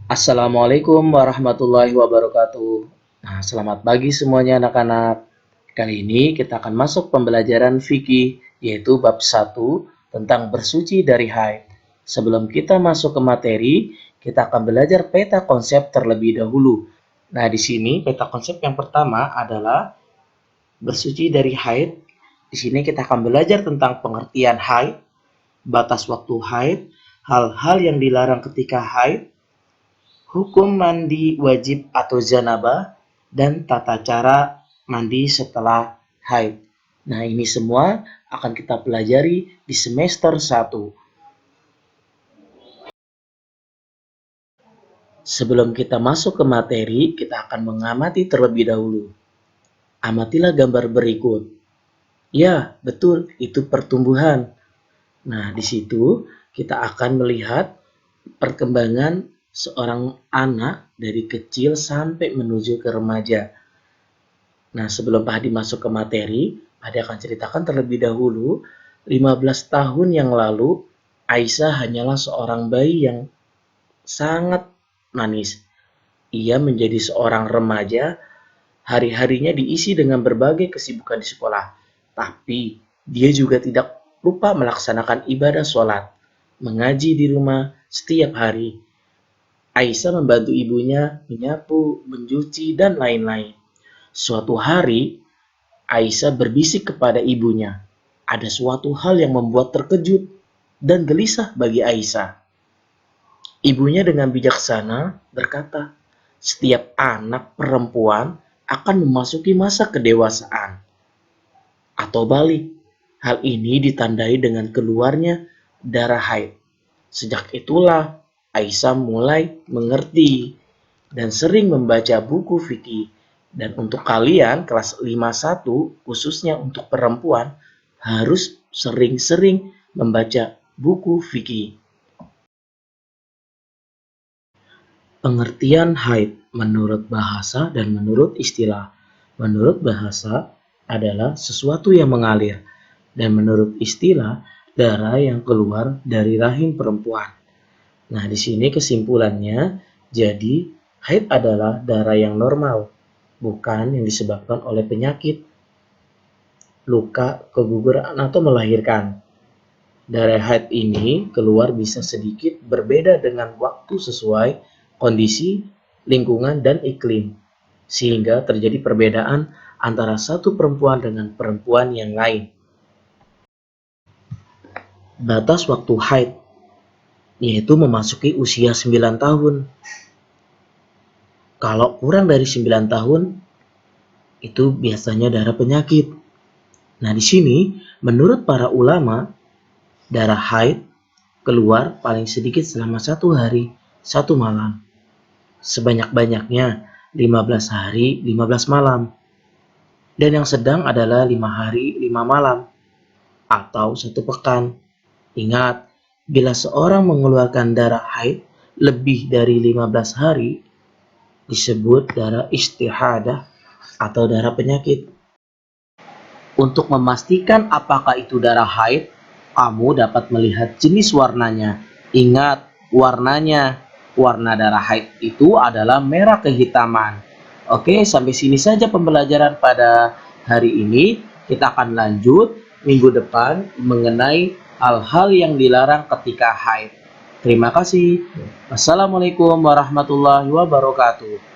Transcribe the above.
Assalamualaikum warahmatullahi wabarakatuh. Nah, selamat pagi semuanya anak-anak. Kali ini kita akan masuk pembelajaran fikih, yaitu bab 1 tentang bersuci dari haid. Sebelum kita masuk ke materi, kita akan belajar peta konsep terlebih dahulu. Nah, di sini peta konsep yang pertama adalah bersuci dari haid. Di sini kita akan belajar tentang pengertian haid, batas waktu haid, hal-hal yang dilarang ketika haid, hukum mandi wajib atau janabah, dan tata cara mandi setelah haid. Nah, ini semua akan kita pelajari di semester 1. Sebelum kita masuk ke materi, kita akan mengamati terlebih dahulu. Amatilah gambar berikut. Ya, betul, itu pertumbuhan. Nah, di situ kita akan melihat perkembangan seorang anak dari kecil sampai menuju ke remaja. Nah, sebelum Pak Hadi masuk ke materi, Pak Hadi akan ceritakan terlebih dahulu, 15 tahun yang lalu, Aisyah hanyalah seorang bayi yang sangat manis. Ia menjadi seorang remaja, hari-harinya diisi dengan berbagai kesibukan di sekolah. Tapi, dia juga tidak lupa melaksanakan ibadah sholat, mengaji di rumah setiap hari. Aisyah membantu ibunya menyapu, mencuci, dan lain-lain. Suatu hari, Aisyah berbisik kepada ibunya. Ada suatu hal yang membuat terkejut dan gelisah bagi Aisyah. Ibunya dengan bijaksana berkata, setiap anak perempuan akan memasuki masa kedewasaan. Atau balik, hal ini ditandai dengan keluarnya darah haid. Sejak itulah Aisyah mulai mengerti dan sering membaca buku fikih. Dan untuk kalian kelas 51 khususnya untuk perempuan harus sering-sering membaca buku fikih. Pengertian haid menurut bahasa dan menurut istilah. Menurut bahasa adalah sesuatu yang mengalir, dan menurut istilah darah yang keluar dari rahim perempuan. Nah, di sini kesimpulannya, jadi haid adalah darah yang normal, bukan yang disebabkan oleh penyakit, luka, keguguran, atau melahirkan. Darah haid ini keluar bisa sedikit berbeda dengan waktu sesuai kondisi, lingkungan, dan iklim, sehingga terjadi perbedaan antara satu perempuan dengan perempuan yang lain. Batas waktu haid yaitu memasuki usia 9 tahun. Kalau kurang dari 9 tahun, itu biasanya darah penyakit. Nah, di sini menurut para ulama, darah haid keluar paling sedikit selama 1 hari, 1 malam. Sebanyak-banyaknya 15 hari, 15 malam. Dan yang sedang adalah 5 hari, 5 malam. Atau 1 pekan. Ingat, bila seorang mengeluarkan darah haid lebih dari 15 hari, disebut darah istihadah atau darah penyakit. Untuk memastikan apakah itu darah haid, kamu dapat melihat jenis warnanya. Ingat, warnanya. Warna darah haid itu adalah merah kehitaman. Oke, sampai sini saja pembelajaran pada hari ini. Kita akan lanjut minggu depan mengenai hal-hal yang dilarang ketika haid. Terima kasih. Wassalamualaikum warahmatullahi wabarakatuh.